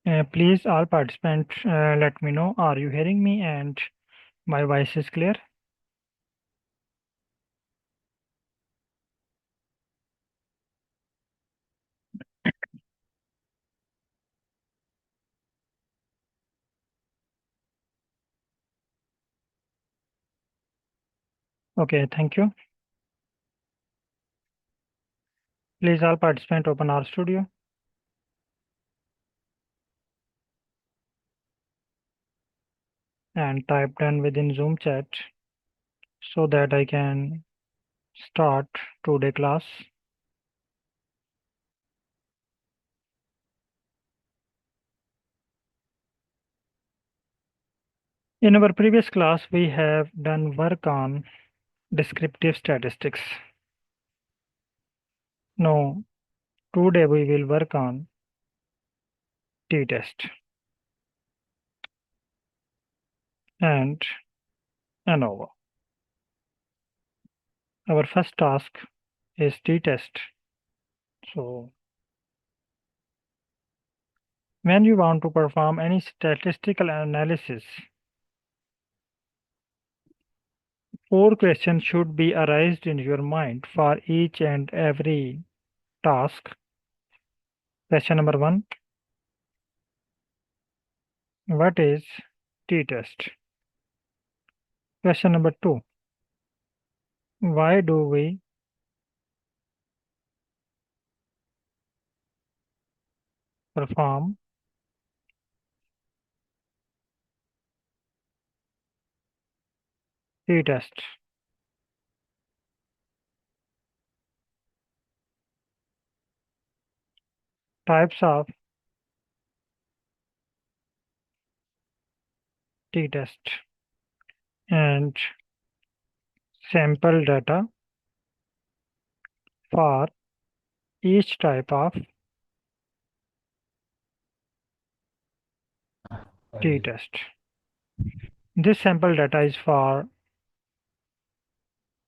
Please, all participants, let me know, are you hearing me and my voice is clear? Okay, thank you. Please, all participants, open RStudio and type done within Zoom chat so that I can start today class. In our previous class, we have done work on descriptive statistics. Now, today we will work on t-test and ANOVA. Our first task is t-test. So, when you want to perform any statistical analysis, 4 questions should be arised in your mind for each and every task. Question number 1, what is t-test? Question number 2, why do we perform t-test? Types of t-test and sample data for each type of t-test. This sample data is for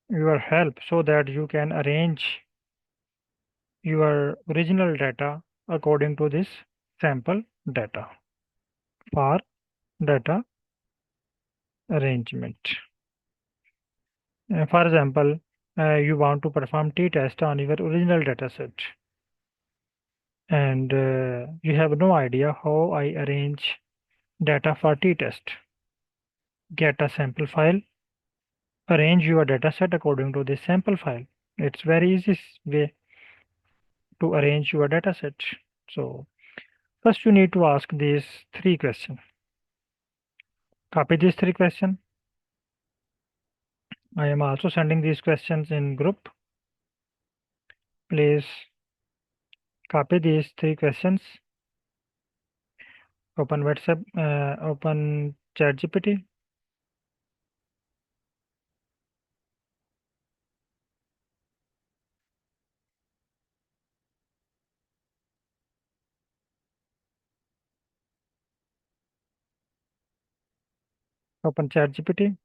your help so that you can arrange your original data according to this sample data for data arrangement. For example, you want to perform t-test on your original data set and you have no idea how I arrange data for t-test. Get a sample file, arrange your data set according to this sample file. It's very easy way to arrange your data set. So first you need to ask these 3 questions. Copy these 3 questions. I am also sending these questions in group. Please copy these 3 questions. Open WhatsApp, open ChatGPT. Open ChatGPT.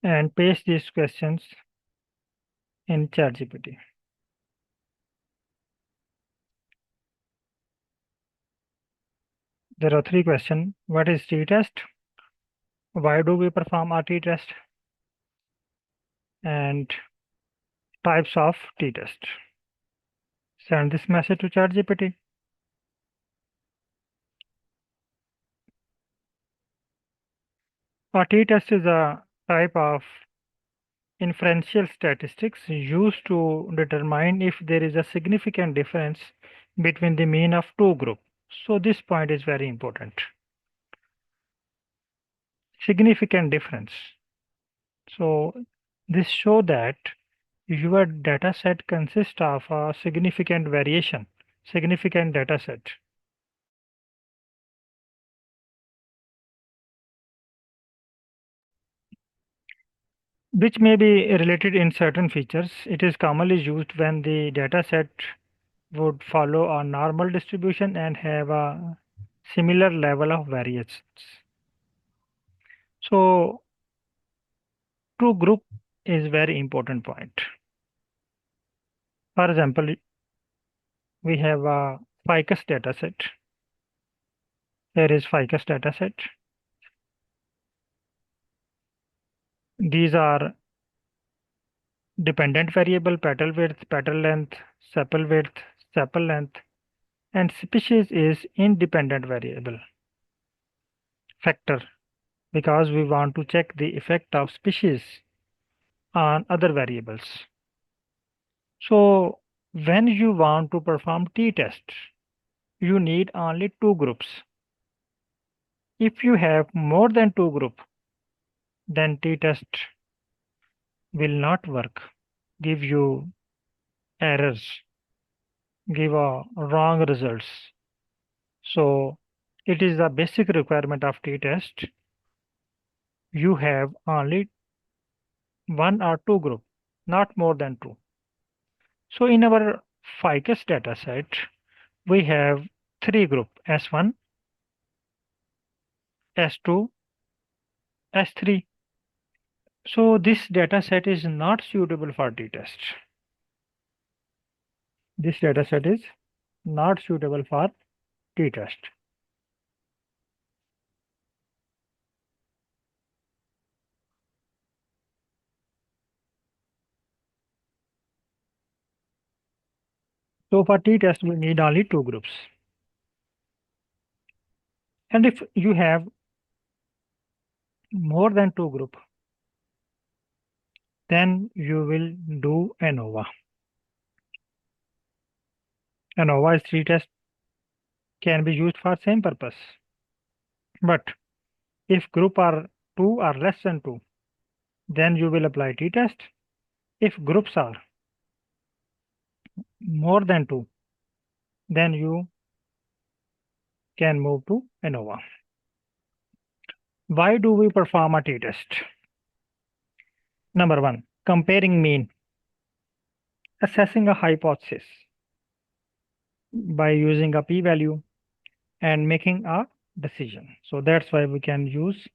And paste these questions in ChatGPT. There are 3 questions. What is t-test? Why do we perform a t-test? And types of t-test. Send this message to ChatGPT. A t-test is a type of inferential statistics used to determine if there is a significant difference between the mean of 2 groups. So this point is very important. Significant difference. So this show that your data set consists of a significant variation, significant data set. Which may be related in certain features. It is commonly used when the data set would follow a normal distribution and have a similar level of variance. So true group is very important point. For example, we have a ficus dataset. Here is ficus dataset. These are dependent variable petal width, petal length, sepal width, sepal length, and species is independent variable factor because we want to check the effect of species on other variables. So when you want to perform t-test, you need only two groups. If you have more than two groups, then t-test will not work, give you errors, give a wrong results. So it is the basic requirement of t-test. You have only one or two group, not more than two. So in our ficus dataset, we have three group S1, S2, S3. So this dataset is not suitable for t-test. This dataset is not suitable for t-test. So for t-test, we need only two groups. And if you have more than two group, then you will do ANOVA. ANOVA is t-test can be used for same purpose. But if group are two or less than two, then you will apply t-test. If groups are more than two, then you can move to ANOVA. Why do we perform a t-test? Number one, comparing mean, assessing a hypothesis by using a p-value and making a decision. So that's why we can use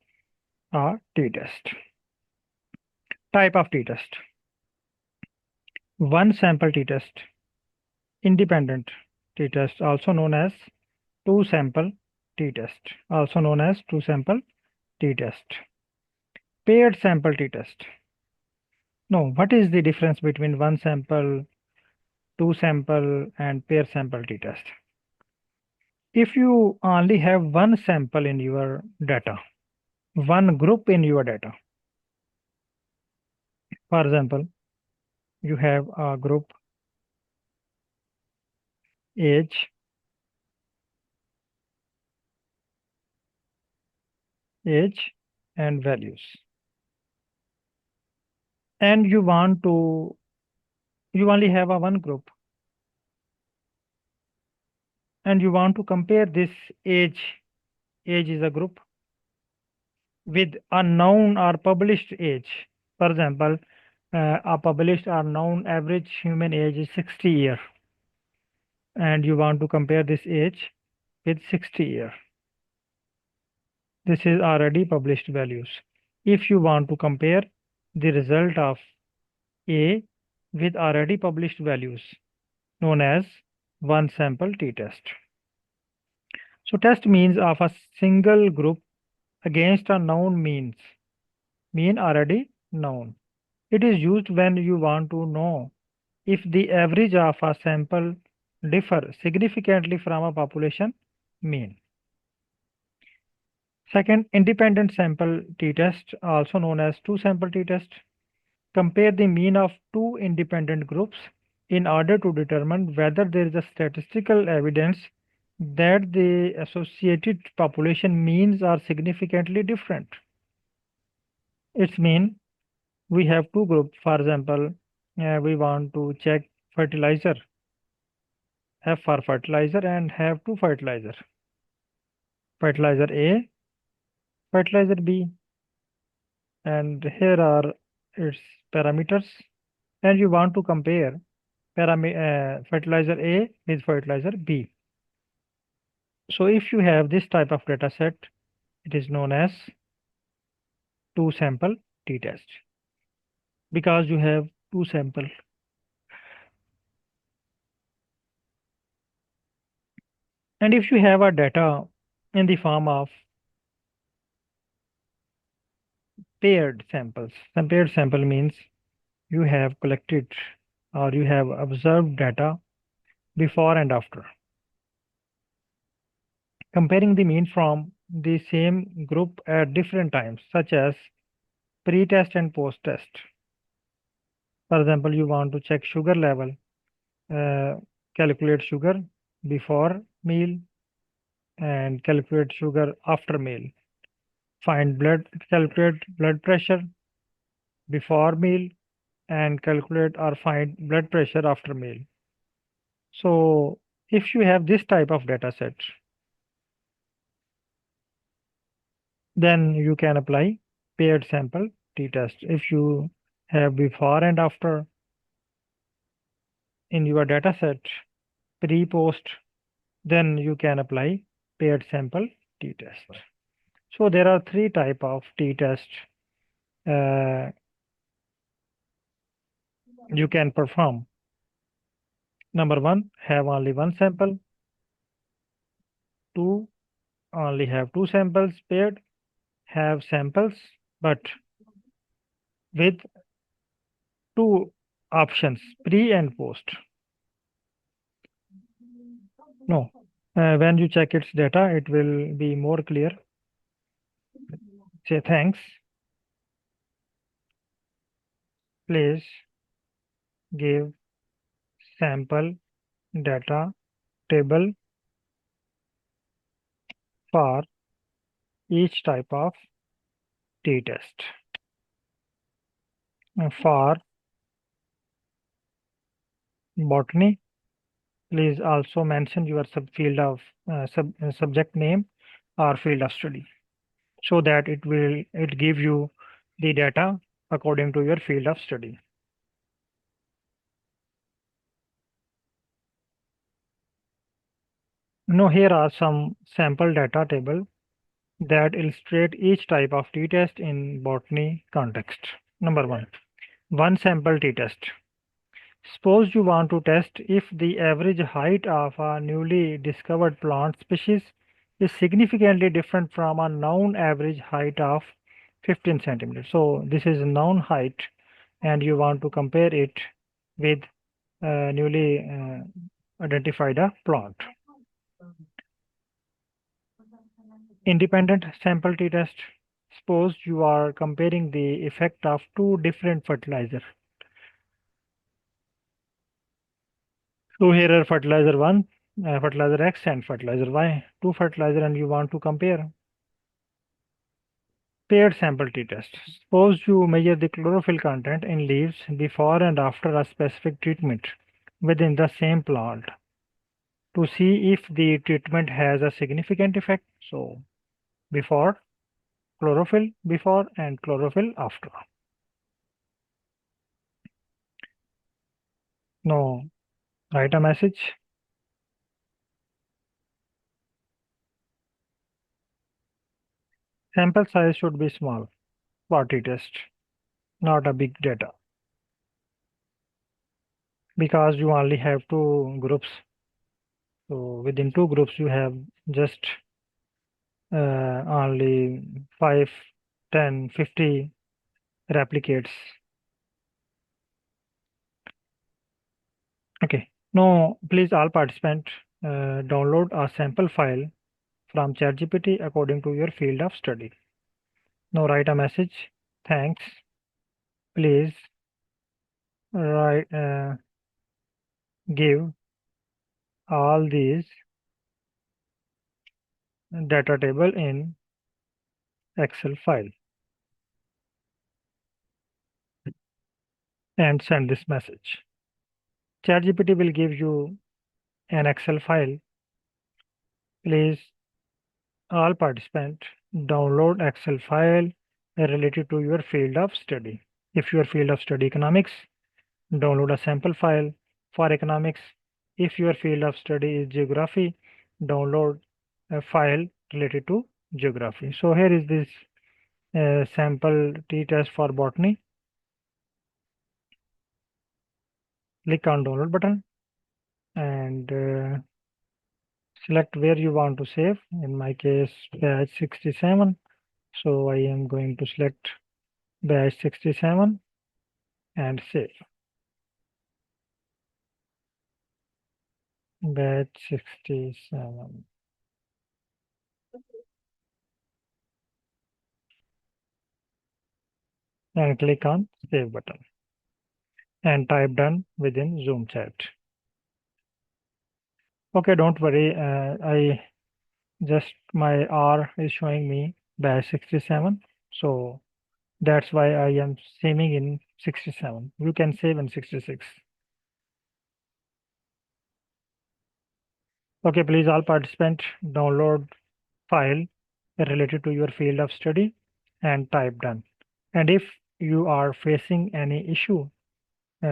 a t-test. Type of t-test. One sample t-test, independent t-test, also known as two sample t-test, also known as two sample t-test. Paired sample t-test. No, what is the difference between one sample, two sample, and pair sample t-test? If you only have one sample in your data, one group in your data, for example, you have a group age, age, and values, and you only have a one group, and you want to compare this age, age is a group, with a known or published age. For example, a published or known average human age is 60 years, and you want to compare this age with 60 years. This is already published values. If you want to compare the result of A with already published values, known as one sample t-test. So test means of a single group against a known means, mean already known. It is used when you want to know if the average of a sample differ significantly from a population mean. Second, independent sample t-test, also known as two sample t-test. Compare the mean of two independent groups in order to determine whether there is a statistical evidence that the associated population means are significantly different. It's mean we have two groups. For example, we want to check fertilizer, F for fertilizer, and have two fertilizer, fertilizer A, fertilizer B, and here are its parameters, and you want to compare fertilizer A with fertilizer B. So if you have this type of data set, it is known as two sample t-test because you have two sample. And if you have a data in the form of paired samples, some paired sample means you have collected or you have observed data before and after, comparing the mean from the same group at different times, such as pre-test and post-test. For example, you want to check sugar level, uh, calculate sugar before meal and calculate sugar after meal. Calculate blood pressure before meal and calculate or find blood pressure after meal. So if you have this type of data set, then you can apply paired sample t-test. If you have before and after in your data set, pre-post, then you can apply paired sample t-test. So there are three type of t-test you can perform. Number one, have only one sample. Two, only have two samples paired. Have samples, but with two options, pre and post. No, when you check its data, it will be more clear. Say thanks. Please give sample data table for each type of t-test. For botany, please also mention your subfield of subject name or field of study, so that it give you the data according to your field of study. Now here are some sample data table that illustrate each type of t-test in botany context. Number one sample t-test. Suppose you want to test if the average height of a newly discovered plant species is significantly different from a known average height of 15 centimeters. So this is a known height and you want to compare it with newly identified a plant. Independent sample t-test. Suppose you are comparing the effect of two different fertilizers. So here are fertilizer 1, fertilizer X and fertilizer Y, two fertilizer and you want to compare. Paired sample t-test. Suppose you measure the chlorophyll content in leaves before and after a specific treatment within the same plant to see if the treatment has a significant effect. So before, chlorophyll before and chlorophyll after. Now write a message. Sample size should be small for t-test, not a big data, because you only have two groups. So within two groups, you have just only 5, 10, 50 replicates. Okay. Now, please all participants download a sample file from ChatGPT according to your field of study. Now write a message. Thanks. Please write, give all these data table in Excel file and send this message. ChatGPT will give you an Excel file. Please all participants download Excel file related to your field of study. If your field of study economics, download a sample file For economics, if your field of study is geography, download a file related to geography. So here is this sample t-test for botany. Click on download button and select where you want to save. In my case, batch 67. So I am going to select batch 67 and save. Batch 67. And click on save button and type done within Zoom chat. Okay, don't worry. I just my R is showing me batch 67. So that's why I am saving in 67. You can save in 66. Okay, please all participants download file related to your field of study and type done. And if you are facing any issue,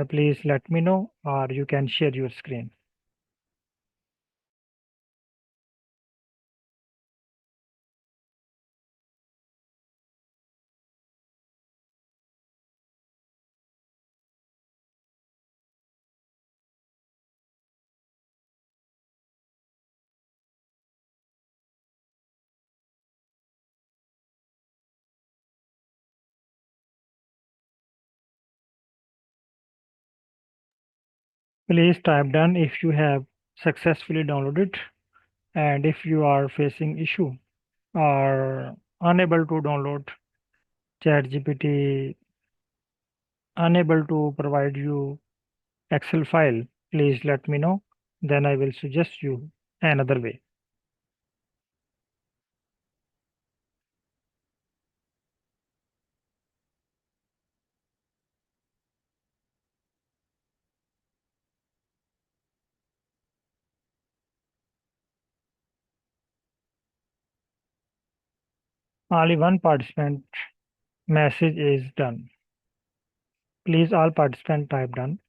please let me know or you can share your screen. Please type done if you have successfully downloaded and if you are facing issue or unable to download ChatGPT, unable to provide you Excel file, please let me know. Then I will suggest you another way. Only one participant message is done. Please all participant type done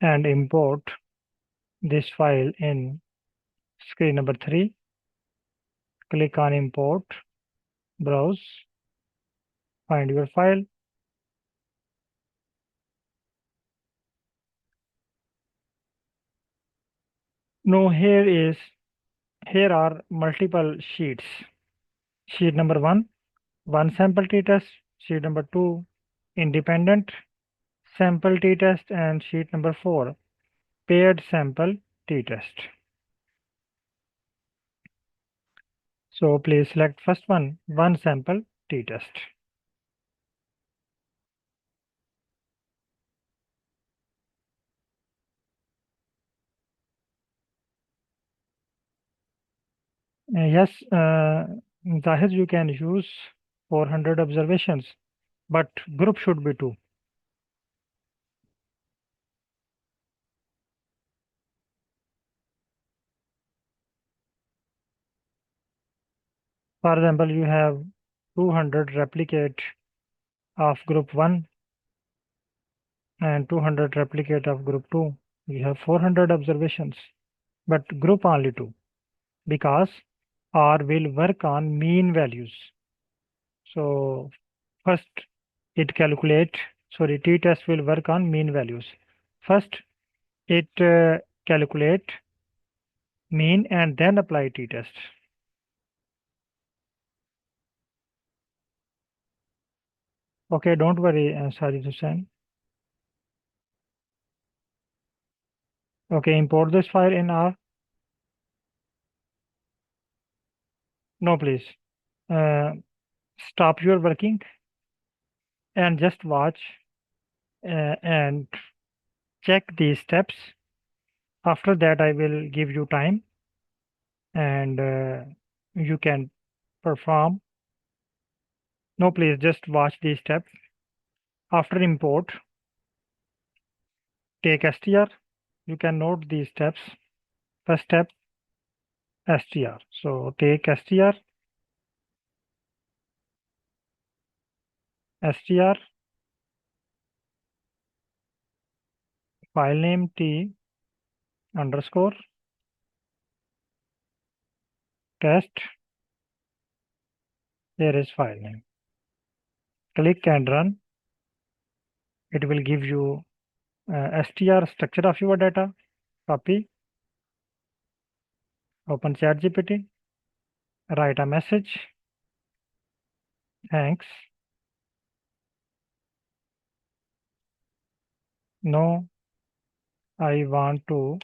and import this file in screen number 3. Click on import, browse, find your file. Now here are multiple sheets. Sheet number 1, one sample t-test. Sheet number 2, independent sample t-test, and sheet number 4, paired sample t-test. So please select first one sample t-test. Yes, Zahid, you can use 400 observations, but group should be 2. For example, you have 200 replicate of group 1 and 200 replicate of group 2. We have 400 observations, but group only 2 because R will work on mean values. So first it calculate, sorry, t-test will work on mean values. First it calculate mean and then apply t-test. Okay, don't worry, Sajid Hussain. Okay, import this file in R. No, please. Uh, Stop your working and just watch and check these steps. After that, I will give you time and you can perform. No, please just watch these steps. After import, take str. You can note these steps. First step, str. So take str, str, file name t underscore test. Here is file name. Click and run. It will give you str structure of your data. Copy, open ChatGPT, write a message. Thanks. No, I want to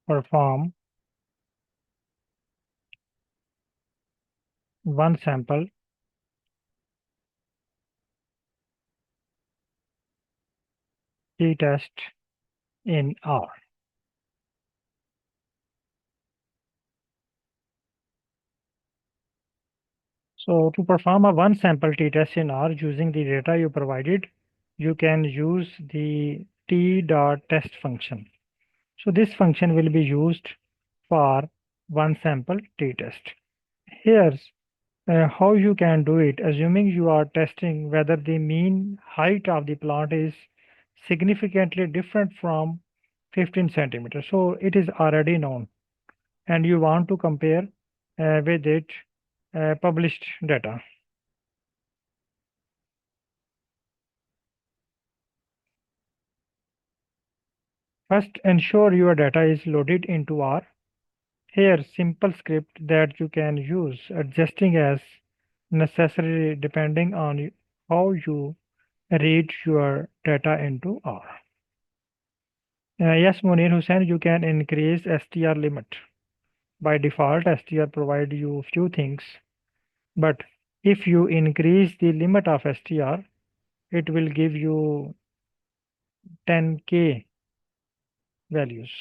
perform one sample t-test in R. So to perform a one sample t-test in R using the data you provided, you can use the t.test function. So this function will be used for one sample t-test. Here's how you can do it, assuming you are testing whether the mean height of the plant is significantly different from 15 centimeters. So it is already known, and you want to compare with it published data. First, ensure your data is loaded into R. Here, simple script that you can use, adjusting as necessary depending on how you read your data into R. Yes, Munir Hussain, you can increase STR limit. By default, STR provide you few things, but if you increase the limit of STR, it will give you 10K values.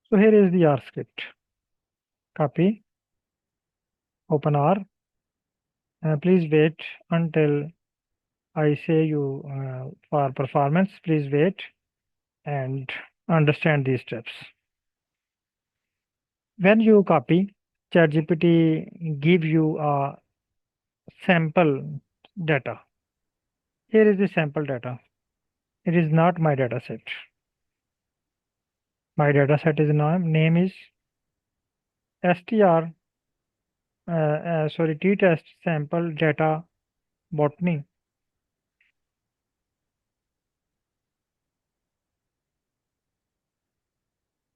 So here is the R script. Copy, open R. Please wait until I say you for performance. Please wait and understand these steps. When you copy, ChatGPT give you a sample data. Here is the sample data. It is not my data set. My data set is name is str t-test sample data botany,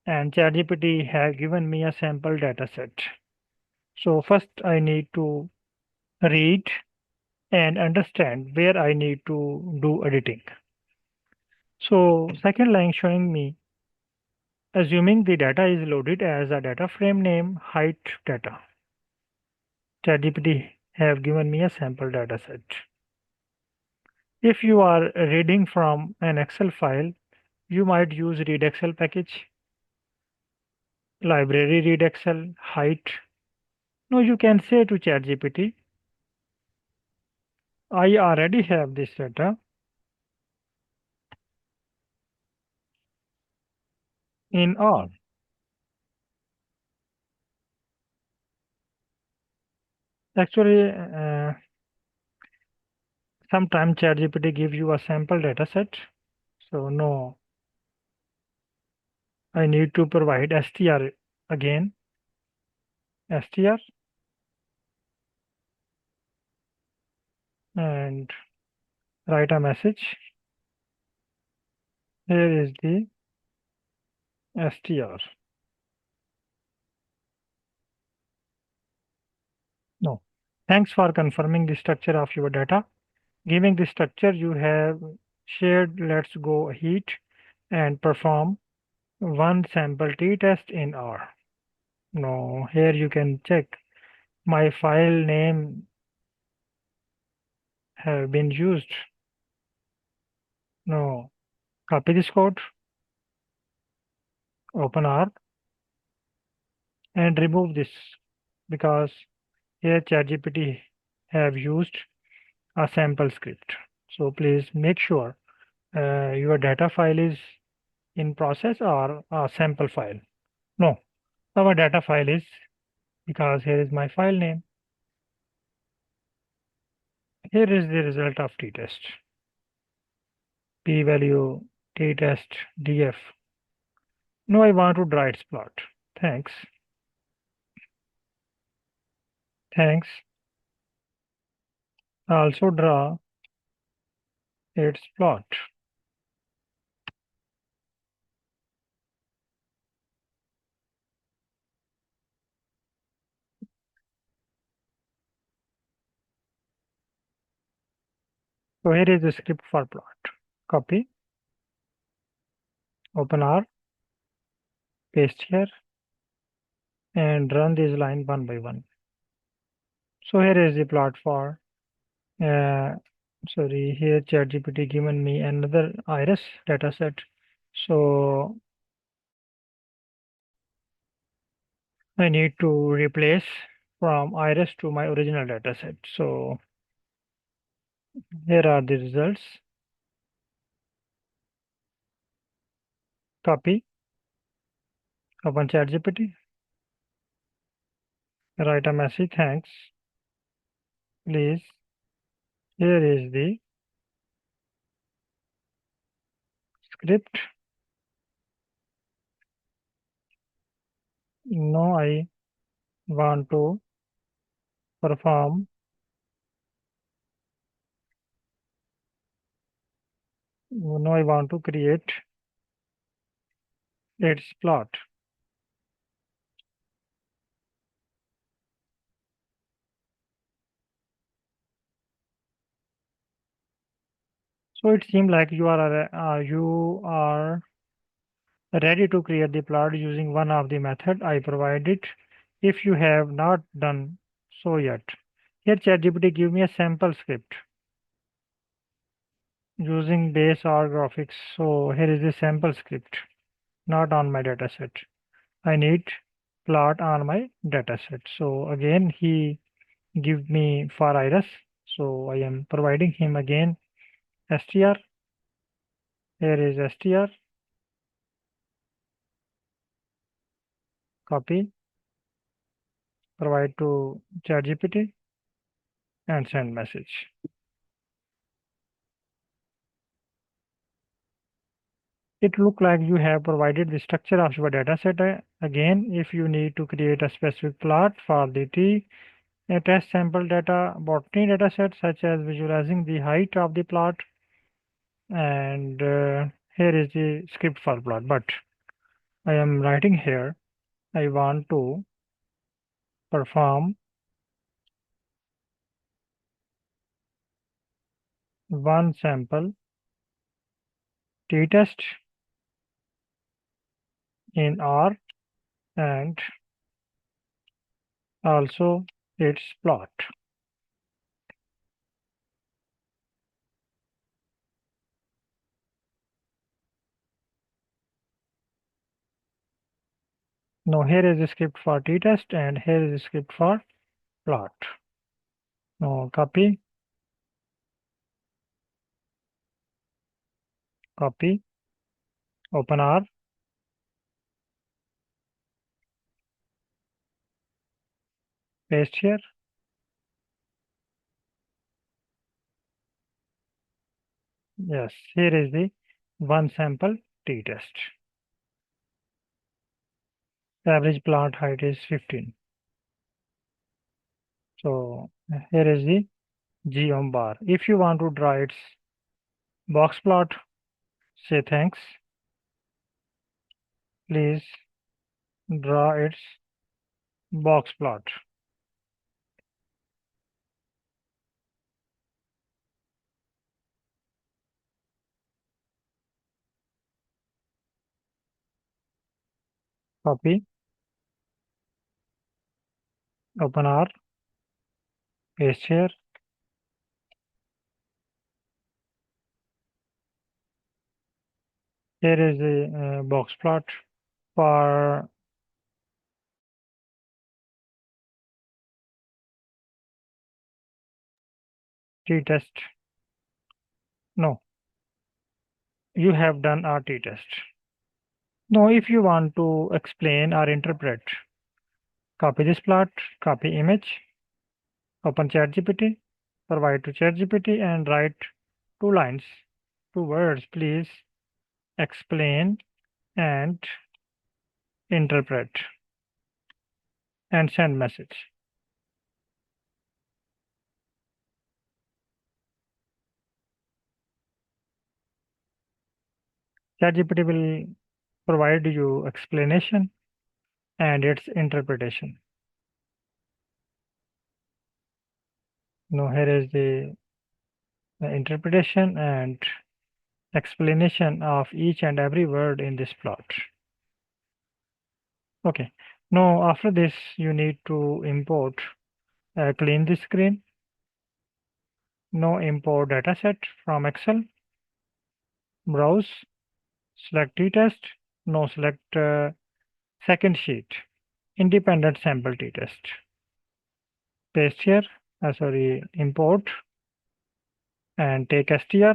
and ChatGPT has given me a sample data set. So first I need to read and understand where I need to do editing. So second line showing me, assuming the data is loaded as a data frame name height data. ChatGPT have given me a sample data set. If you are reading from an Excel file, you might use read Excel package, library read Excel, height. No, you can say to ChatGPT, I already have this data in R. Actually, sometimes ChatGPT gives you a sample data set. So no, I need to provide str again, str, and write a message. Here is the str. No. Thanks for confirming the structure of your data. Giving the structure you have shared, let's go ahead and perform one sample t-test in R. No, here you can check my file name have been used. No, copy this code, open R, and remove this because here ChatGPT have used a sample script. So please make sure your data file is in process or a sample file. No, our data file is, because here is my file name. Here is the result of t-test. P-value, t-test, df. Now I want to draw its plot. Thanks. Thanks. Also draw its plot. So here is the script for plot. Copy, open R, paste here, and run this line one by one. So here is the plot for, sorry, here ChatGPT given me another iris dataset. So I need to replace from iris to my original dataset. So here are the results. Copy, open ChatGPT, write a message, thanks. Please, here is the script. Now I want to perform now I want to create its plot. So it seems like you are ready to create the plot using one of the method I provided. If you have not done so yet, here ChatGPT give me a sample script using base or graphics. So here is the sample script, not on my dataset. I need plot on my dataset. So again, he give me for iris. So I am providing him again str. Here is str. Copy, provide to ChatGPT and send message. It look like you have provided the structure of your dataset. Again, if you need to create a specific plot for the test sample data botany dataset, such as visualizing the height of the plot, and here is the script for plot. But I am writing here, I want to perform one sample t-test in R and also its plot. Now here is the script for t-test and here is the script for plot. Now copy, open R, paste here. Yes, here is the one sample t-test. Average plant height is 15. So here is the geom bar. If you want to draw its box plot, say thanks. Please draw its box plot. Copy, open R, paste here. Here is the box plot for t-test. No, you have done a t-test. Now, if you want to explain or interpret, copy this plot, copy image, open ChatGPT, Provide to ChatGPT and write 2 lines, 2 words, please explain and interpret and send message. ChatGPT will provide you explanation and its interpretation. Now here is the interpretation and explanation of each and every word in this plot. Okay, now after this you need to import, clean the screen. Now import dataset from Excel, browse, select t-test, now select second sheet, independent sample t-test. Paste here, import and take str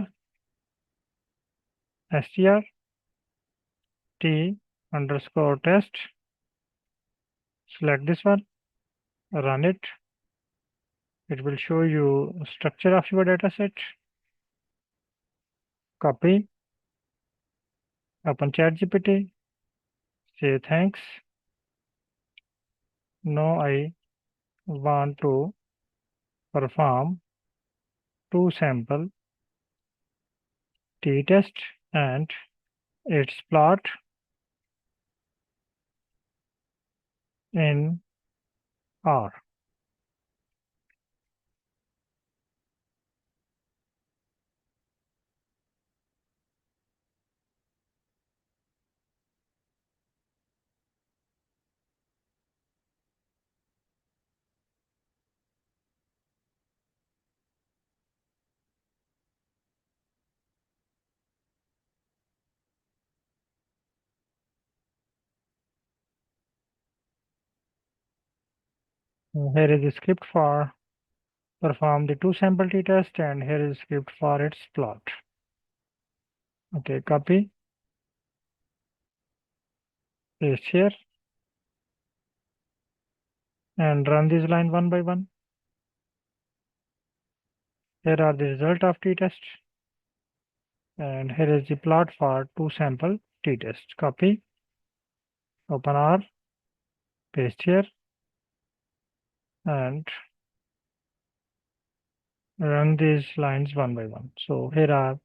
t underscore test, select this one, run it. It will show you structure of your dataset. Copy, open ChatGPT, say thanks. Now I want to perform 2 sample t-test and its plot in R. Here is the script for perform the 2 sample t-test and here is script for its plot. Okay, copy, paste here and run this line one by one. Here are the result of t-test and here is the plot for 2 sample t-test. Copy, open R, paste here and run these lines one by one. So here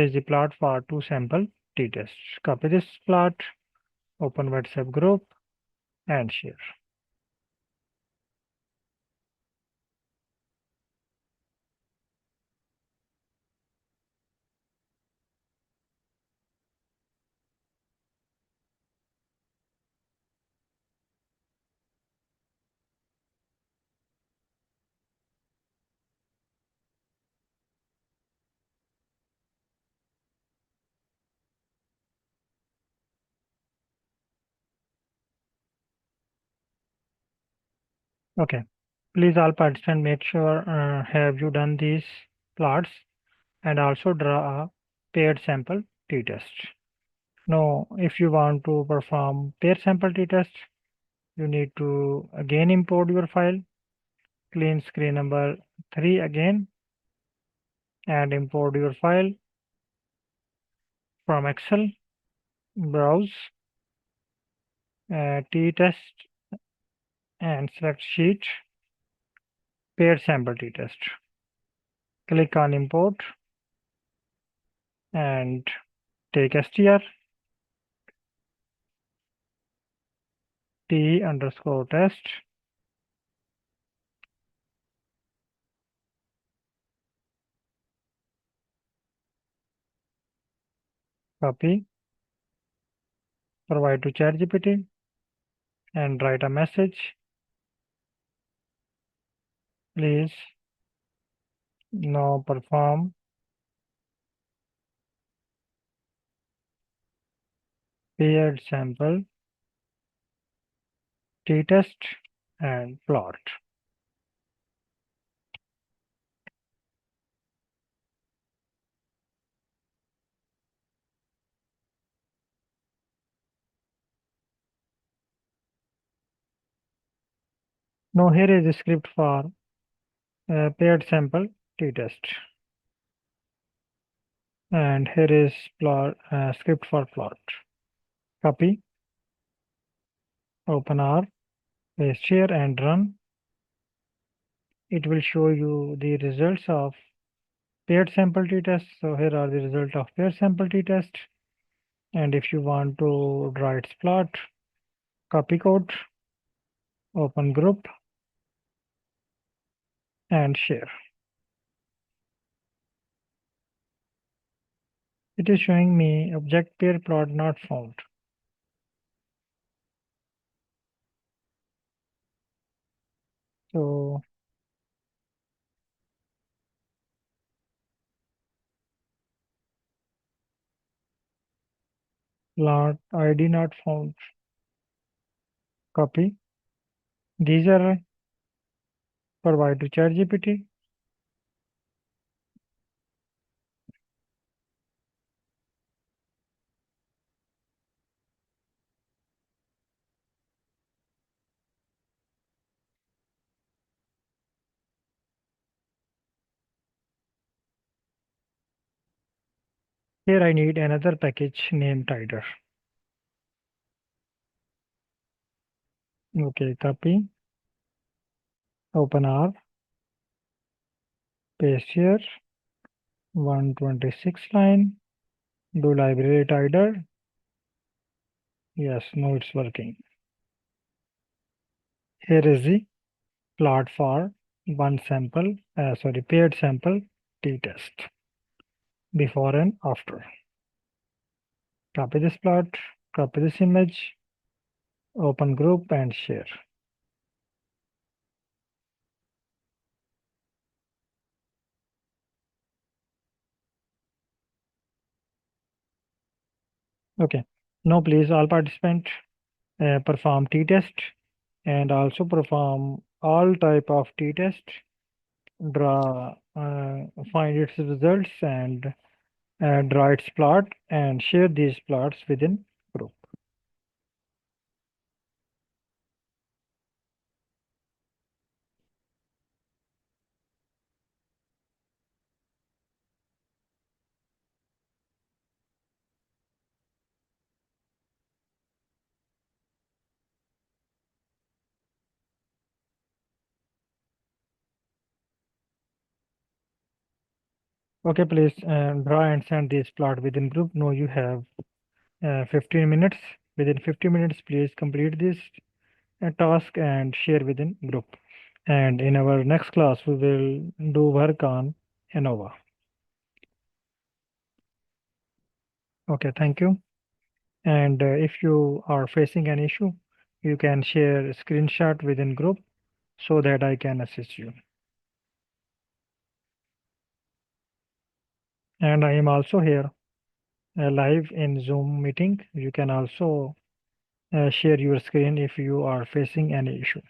is the plot for 2 sample t-test. Copy this plot, open WhatsApp group and share. Okay, please all participants make sure have you done these plots and also draw a paired sample t-test. Now, if you want to perform paired sample t-test, you need to again import your file, clean screen number 3 again, and import your file from Excel, browse, t-test, and select sheet, paired sample t-test. Click on import and take str t underscore test, copy, provide to ChatGPT and write a message. Please now perform paired sample t-test and plot. Now here is the script for paired sample t-test. And here is script for plot. Copy, open R, paste here and run. It will show you the results of paired sample t-test. So here are the result of paired sample t-test. And if you want to draw its plot, copy code, open group, and share. It is showing me object pair plot not found. So plot ID not found. Copy. These are provided to ChatGPT. Here I need another package named Tider. Okay, copy, open R, paste here, 126 line, do library Tider. Yes, now it's working. Here is the plot for paired sample t-test, before and after. Copy this plot, copy this image, open group and share. Okay, now please all participants perform t-test and also perform all type of t-test, draw, find its results and draw its plot and share these plots within group. Okay, please draw and send this plot within group. Now you have 15 minutes. Within 15 minutes, please complete this task and share within group. And in our next class, we will do work on ANOVA. Okay, thank you. And if you are facing an issue, you can share a screenshot within group so that I can assist you. And I am also here live in Zoom meeting. You can also share your screen if you are facing any issue.